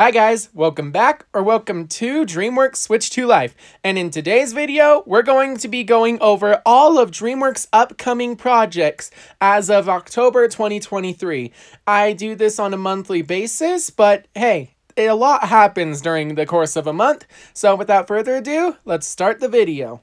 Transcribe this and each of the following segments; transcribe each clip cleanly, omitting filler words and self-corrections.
Hi guys, welcome back or welcome to Dreamworks Switch to Life. And in today's video, we're going to be going over all of Dreamworks' upcoming projects as of October 2023. I do this on a monthly basis, but hey, a lot happens during the course of a month. So without further ado, let's start the video.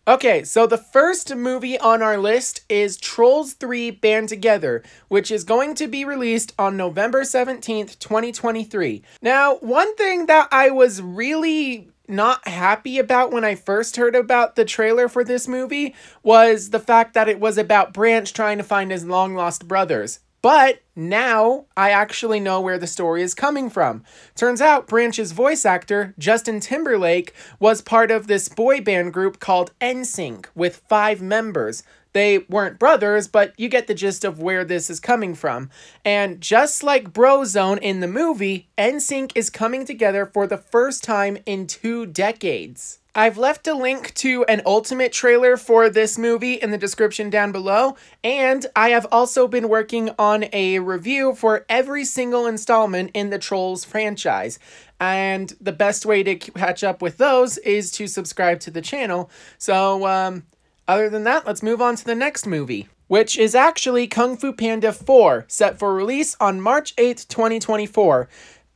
Okay, so the first movie on our list is Trolls 3 Band Together, which is going to be released on November 17th, 2023. Now, one thing that I was really not happy about when I first heard about the trailer for this movie was the fact that it was about Branch trying to find his long-lost brothers. But now I actually know where the story is coming from. Turns out Branch's voice actor, Justin Timberlake, was part of this boy band group called NSYNC with 5 members. They weren't brothers, but you get the gist of where this is coming from. And just like Brozone in the movie, NSYNC is coming together for the first time in 2 decades. I've left a link to an ultimate trailer for this movie in the description down below, and I have also been working on a review for every single installment in the Trolls franchise. And the best way to catch up with those is to subscribe to the channel. So, other than that, let's move on to the next movie, which is actually Kung Fu Panda 4, set for release on March 8th, 2024.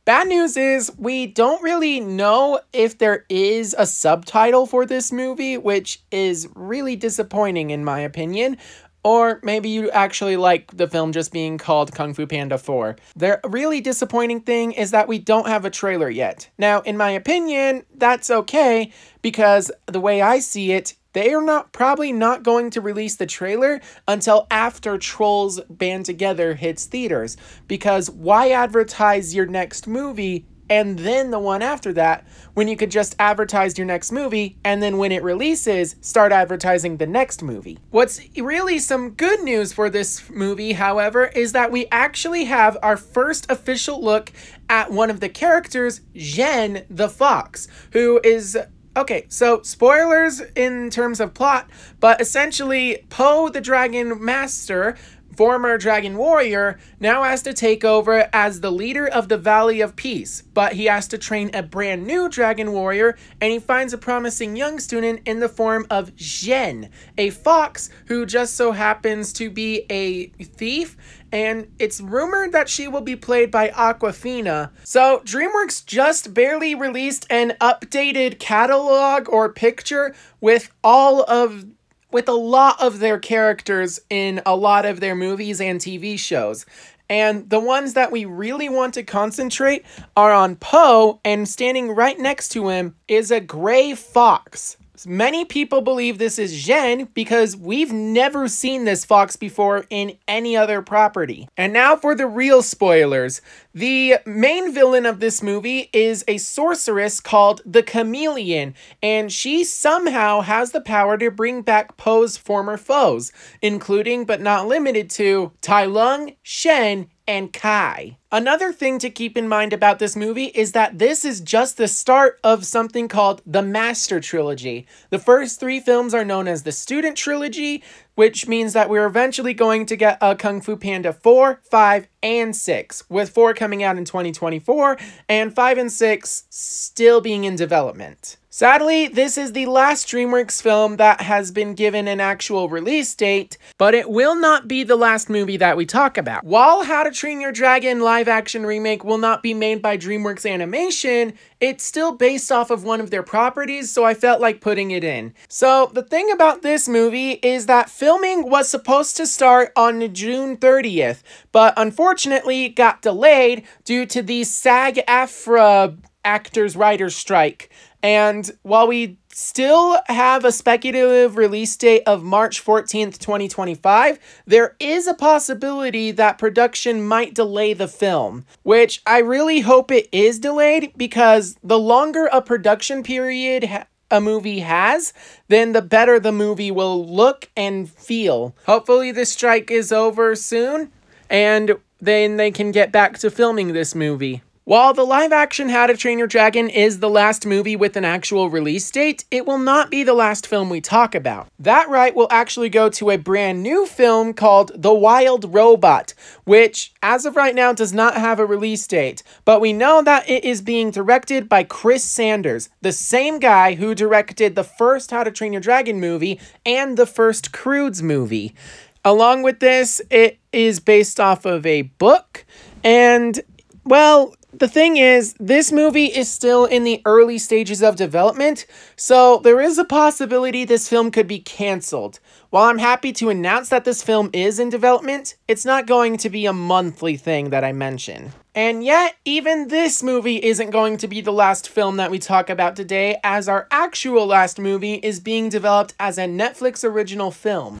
Bad news is we don't really know if there is a subtitle for this movie, which is really disappointing in my opinion. Or maybe you actually like the film just being called Kung Fu Panda 4. The really disappointing thing is that we don't have a trailer yet. Now, in my opinion, that's okay, because the way I see it, they are probably not going to release the trailer until after Trolls Band Together hits theaters. Because why advertise your next movie and then the one after that when you could just advertise your next movie and then when it releases, start advertising the next movie? What's really some good news for this movie, however, is that we actually have our first official look at one of the characters, Zhen the Fox, who is... Okay, so spoilers in terms of plot, but essentially Po the Dragon Master, former Dragon Warrior, now has to take over as the leader of the Valley of Peace, but he has to train a brand new Dragon Warrior, and he finds a promising young student in the form of Zhen, a fox who just so happens to be a thief, and it's rumored that she will be played by Awkwafina. So DreamWorks just barely released an updated catalog or picture with a lot of their characters in a lot of their movies and TV shows. And the ones that we really want to concentrate are on Po, and standing right next to him is a gray fox. Many people believe this is Zhen because we've never seen this fox before in any other property. And now for the real spoilers. The main villain of this movie is a sorceress called the Chameleon, and she somehow has the power to bring back Po's former foes, including but not limited to Tai Lung, Shen, and Kai. Another thing to keep in mind about this movie is that this is just the start of something called the Master Trilogy. The first 3 films are known as the Student Trilogy, which means that we're eventually going to get a Kung Fu Panda 4, 5, and 6, with 4 coming out in 2024, and 5 and 6 still being in development. Sadly, this is the last DreamWorks film that has been given an actual release date, but it will not be the last movie that we talk about. While How to Train Your Dragon live-action remake will not be made by DreamWorks Animation, it's still based off of one of their properties, so I felt like putting it in. So the thing about this movie is that filming was supposed to start on June 30th, but unfortunately got delayed due to the SAG-AFTRA actors-writers strike. And while we still have a speculative release date of March 14th, 2025, there is a possibility that production might delay the film, which I really hope it is delayed, because the longer a production period a movie has, then the better the movie will look and feel. Hopefully the strike is over soon, and then they can get back to filming this movie. While the live-action How to Train Your Dragon is the last movie with an actual release date, it will not be the last film we talk about. That right will actually go to a brand new film called The Wild Robot, which, as of right now, does not have a release date. But we know that it is being directed by Chris Sanders, the same guy who directed the first How to Train Your Dragon movie and the first Croods movie. Along with this, it is based off of a book, and, well, the thing is, this movie is still in the early stages of development, so there is a possibility this film could be cancelled. While I'm happy to announce that this film is in development, it's not going to be a monthly thing that I mention. And yet, even this movie isn't going to be the last film that we talk about today, as our actual last movie is being developed as a Netflix original film.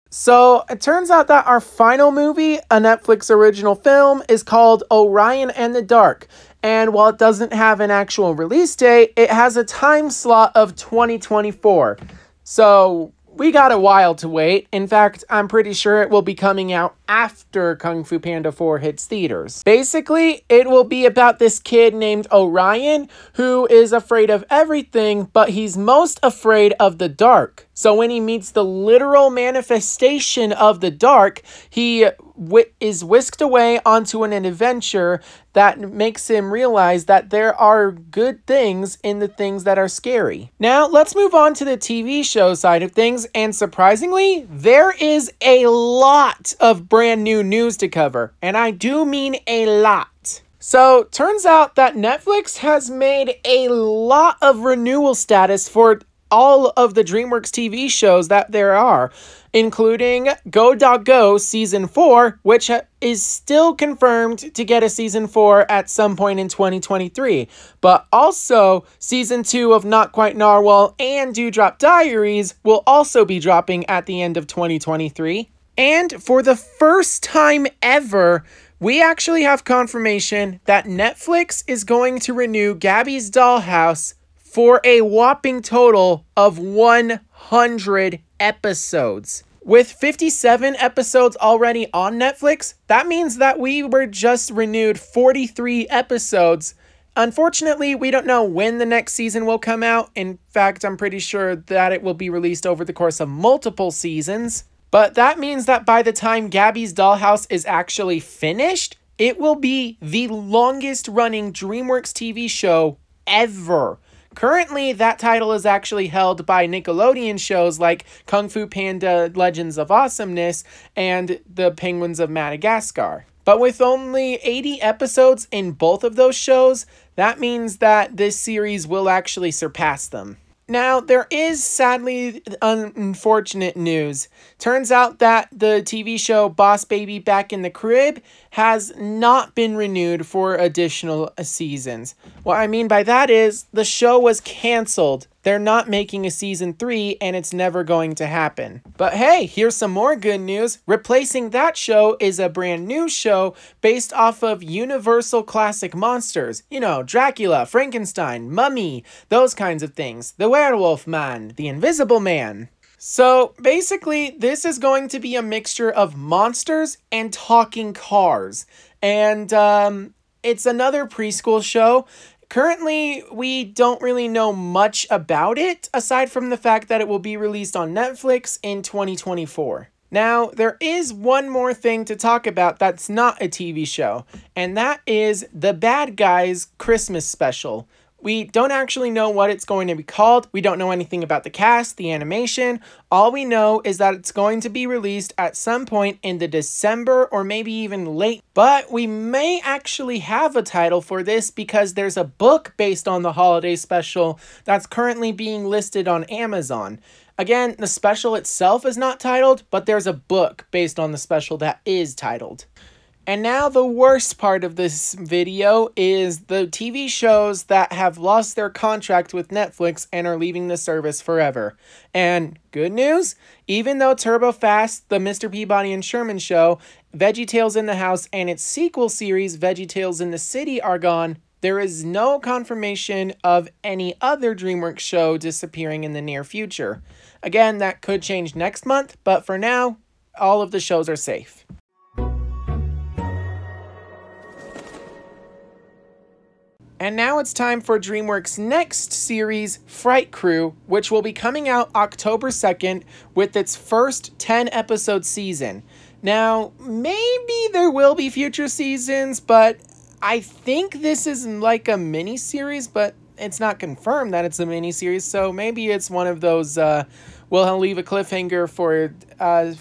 So, it turns out that our final movie, a Netflix original film, is called Orian and the Dark. And while it doesn't have an actual release date, it has a time slot of 2024. So, we got a while to wait. In fact, I'm pretty sure it will be coming out after Kung Fu Panda 4 hits theaters. Basically, it will be about this kid named Orian who is afraid of everything, but he's most afraid of the dark. So when he meets the literal manifestation of the dark, he is whisked away onto an adventure that makes him realize that there are good things in the things that are scary. Now, let's move on to the TV show side of things, and surprisingly, there is a lot of brand new news to cover, and I do mean a lot. So, turns out that Netflix has made a lot of renewal status for all of the Dreamworks TV shows that there are, including Go Dog Go Season 4, which is still confirmed to get a Season 4 at some point in 2023. But also, Season 2 of Not Quite Narwal and Dewdrop Diaries will also be dropping at the end of 2023. And for the first time ever, we actually have confirmation that Netflix is going to renew Gabby's Dollhouse for a whopping total of 100 episodes. With 57 episodes already on Netflix, that means that we were just renewed 43 episodes. Unfortunately, we don't know when the next season will come out. In fact, I'm pretty sure that it will be released over the course of multiple seasons. But that means that by the time Gabby's Dollhouse is actually finished, it will be the longest running Dreamworks TV show ever. Currently, that title is actually held by Nickelodeon shows like Kung Fu Panda Legends of Awesomeness and The Penguins of Madagascar. But with only 80 episodes in both of those shows, that means that this series will actually surpass them. Now, there is sadly unfortunate news. Turns out that the TV show Boss Baby Back in the Crib has not been renewed for additional seasons. What I mean by that is the show was canceled. They're not making a season 3 and it's never going to happen. But hey, here's some more good news. Replacing that show is a brand new show based off of Universal classic monsters. You know, Dracula, Frankenstein, Mummy, those kinds of things. The Werewolf Man, the Invisible Man. So basically, this is going to be a mixture of monsters and talking cars. And it's another preschool show. Currently, we don't really know much about it, aside from the fact that it will be released on Netflix in 2024. Now, there is one more thing to talk about that's not a TV show, and that is The Bad Guys Christmas Special. We don't actually know what it's going to be called. We don't know anything about the cast, the animation. All we know is that it's going to be released at some point in the December or maybe even late. But we may actually have a title for this because there's a book based on the holiday special that's currently being listed on Amazon. Again, the special itself is not titled, but there's a book based on the special that is titled. And now the worst part of this video is the TV shows that have lost their contract with Netflix and are leaving the service forever. And good news, even though Turbo Fast, the Mr. Peabody and Sherman Show, VeggieTales in the House, and its sequel series, VeggieTales in the City, are gone, there is no confirmation of any other Dreamworks show disappearing in the near future. Again, that could change next month, but for now, all of the shows are safe. And now it's time for DreamWorks' next series, Fright Krewe, which will be coming out October 2nd with its first 10-episode season. Now, maybe there will be future seasons, but I think this is like a mini-series, but it's not confirmed that it's a mini-series, so maybe it's one of those, we'll leave a cliffhanger for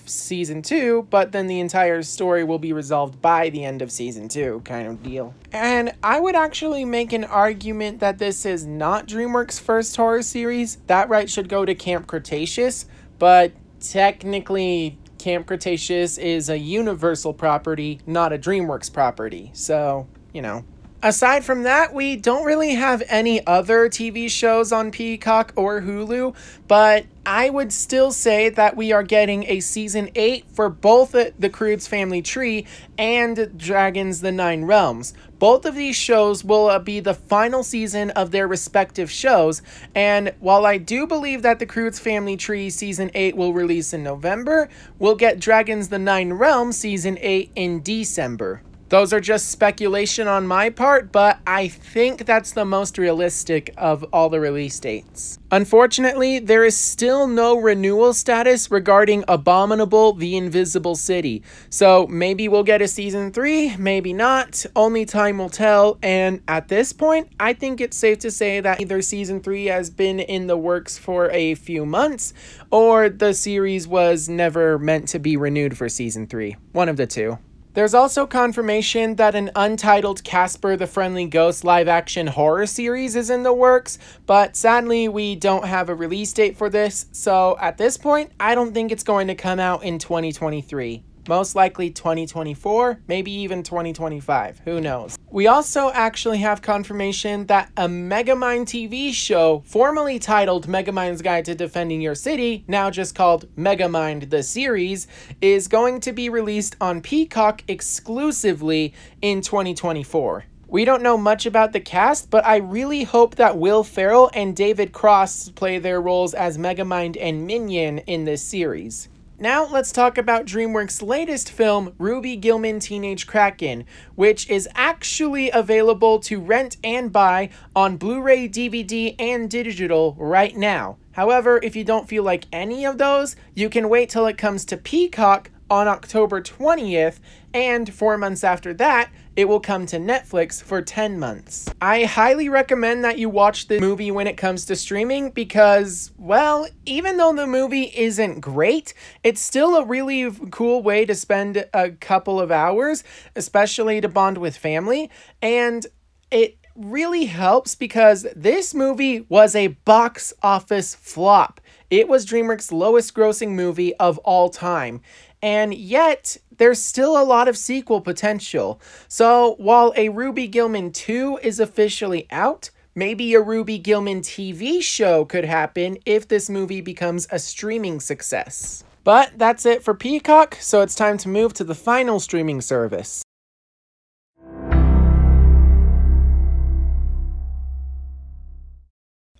season 2, but then the entire story will be resolved by the end of season 2 kind of deal. And I would actually make an argument that this is not DreamWorks' first horror series. That right should go to Camp Cretaceous, but technically Camp Cretaceous is a Universal property, not a DreamWorks property, so, you know. Aside from that, we don't really have any other TV shows on Peacock or Hulu, but I would still say that we are getting a season 8 for both the Krewe's Family Tree and Dragons: The Nine Realms. Both of these shows will be the final season of their respective shows, and while I do believe that the Krewe's Family Tree season 8 will release in November, we'll get Dragons: The Nine Realms season 8 in December. Those are just speculation on my part, but I think that's the most realistic of all the release dates. Unfortunately, there is still no renewal status regarding Abominable: The Invisible City. So maybe we'll get a season 3, maybe not. Only time will tell. And at this point, I think it's safe to say that either season 3 has been in the works for a few months, or the series was never meant to be renewed for season 3. One of the two. There's also confirmation that an Untitled Casper the Friendly Ghost live-action horror series is in the works, but sadly we don't have a release date for this, so at this point, I don't think it's going to come out in 2023. Most likely 2024, maybe even 2025, who knows. We also actually have confirmation that a Megamind TV show, formerly titled Megamind's Guide to Defending Your City, now just called Megamind the Series, is going to be released on Peacock exclusively in 2024. We don't know much about the cast, but I really hope that Will Ferrell and David Cross play their roles as Megamind and Minion in this series. Now let's talk about DreamWorks' latest film, Gillman Teenage Kraken, which is actually available to rent and buy on Blu-ray, DVD, and digital right now. However, if you don't feel like any of those, you can wait till it comes to Peacock on October 20th, and 4 months after that, it will come to Netflix for 10 months. I highly recommend that you watch the movie when it comes to streaming because, well, even though the movie isn't great, it's still a really cool way to spend a couple of hours, especially to bond with family, and it really helps because this movie was a box office flop. It was DreamWorks' lowest grossing movie of all time. And yet, there's still a lot of sequel potential. So, while a Ruby Gillman 2 is officially out, maybe a Ruby Gillman TV show could happen if this movie becomes a streaming success. But that's it for Peacock, so it's time to move to the final streaming service.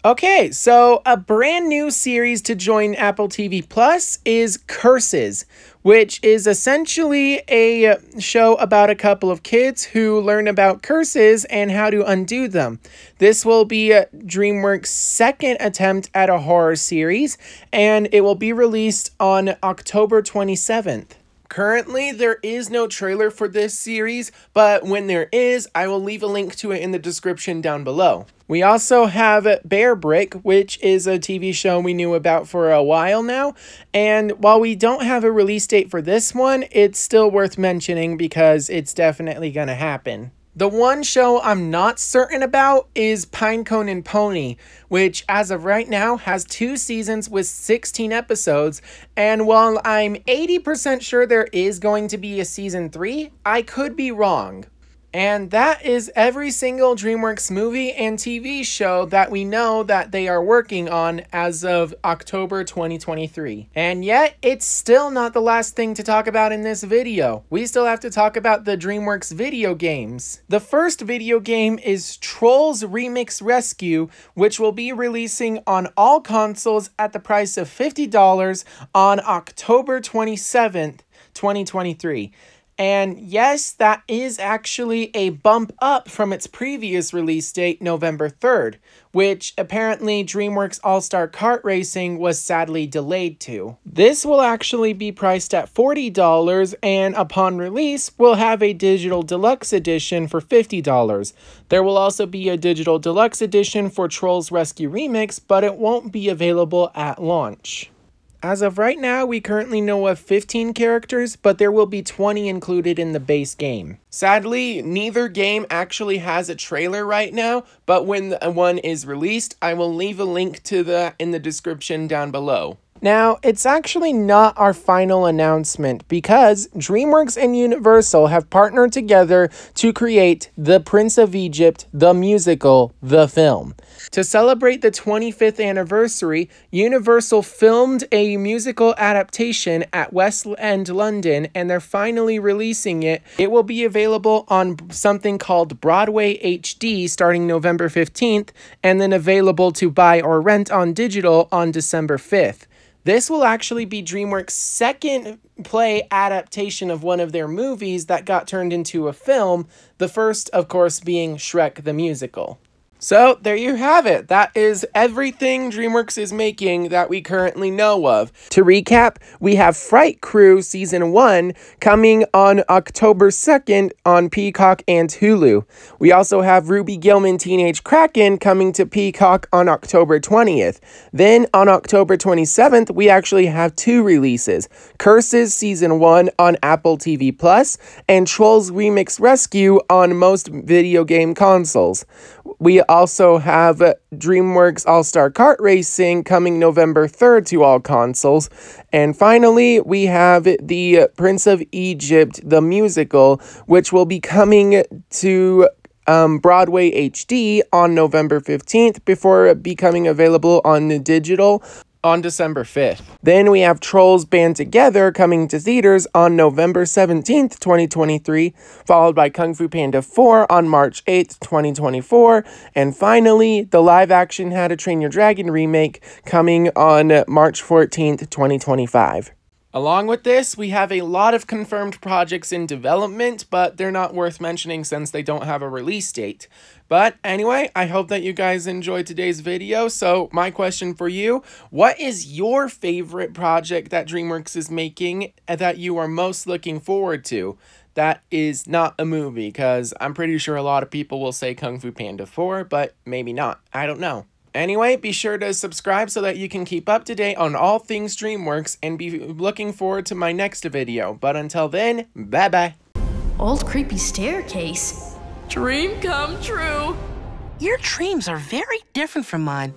Okay, so a brand new series to join Apple TV Plus is Curses, which is essentially a show about a couple of kids who learn about curses and how to undo them. This will be DreamWorks' second attempt at a horror series, and it will be released on October 27th. Currently, there is no trailer for this series, but when there is, I will leave a link to it in the description down below. We also have rbrick, which is a TV show we knew about for a while now, and while we don't have a release date for this one, it's still worth mentioning because it's definitely going to happen. The one show I'm not certain about is Pinecone and Pony, which as of right now has 2 seasons with 16 episodes, and while I'm 80% sure there is going to be a season 3, I could be wrong. And that is every single DreamWorks movie and TV show that we know that they are working on as of October 2023. And yet, it's still not the last thing to talk about in this video. We still have to talk about the DreamWorks video games. The first video game is Trolls Remix Rescue, which will be releasing on all consoles at the price of $50 on October 27th, 2023. And yes, that is actually a bump up from its previous release date, November 3rd, which apparently Dreamworks All-Star Kart Racing was sadly delayed to. This will actually be priced at $40, and upon release, we'll have a digital deluxe edition for $50. There will also be a digital deluxe edition for Trolls Rescue Remix, but it won't be available at launch. As of right now, we currently know of 15 characters, but there will be 20 included in the base game. Sadly, neither game actually has a trailer right now, but when one is released, I will leave a link to that in the description down below. Now, it's actually not our final announcement because DreamWorks and Universal have partnered together to create The Prince of Egypt, the musical, the film. To celebrate the 25th anniversary, Universal filmed a musical adaptation at West End, London, and they're finally releasing it. It will be available on something called Broadway HD starting November 15th, and then available to buy or rent on digital on December 5th. This will actually be DreamWorks' second play adaptation of one of their movies that got turned into a film, the first, of course, being Shrek the Musical. So, there you have it. That is everything DreamWorks is making that we currently know of. To recap, we have Fright Krewe Season 1 coming on October 2nd on Peacock and Hulu. We also have Ruby Gillman Teenage Kraken coming to Peacock on October 20th. Then, on October 27th, we actually have two releases. Curses Season 1 on Apple TV Plus, and Trolls Remix Rescue on most video game consoles. We also have DreamWorks All-Star Kart Racing coming November 3rd to all consoles. And finally, we have the Prince of Egypt, the musical, which will be coming to Broadway HD on November 15th before becoming available on the digital on December 5th. Then we have Trolls Band Together coming to theaters on November 17th, 2023, followed by Kung Fu Panda 4 on March 8th, 2024, and finally, the live-action How to Train Your Dragon remake coming on March 14th, 2025. Along with this, we have a lot of confirmed projects in development, but they're not worth mentioning since they don't have a release date. But anyway, I hope that you guys enjoyed today's video. So my question for you, what is your favorite project that DreamWorks is making that you are most looking forward to? That is not a movie, because I'm pretty sure a lot of people will say Kung Fu Panda 4, but maybe not. I don't know. Anyway, be sure to subscribe so that you can keep up to date on all things DreamWorks, and be looking forward to my next video. But until then, bye-bye. Old creepy staircase. Dream come true. Your dreams are very different from mine.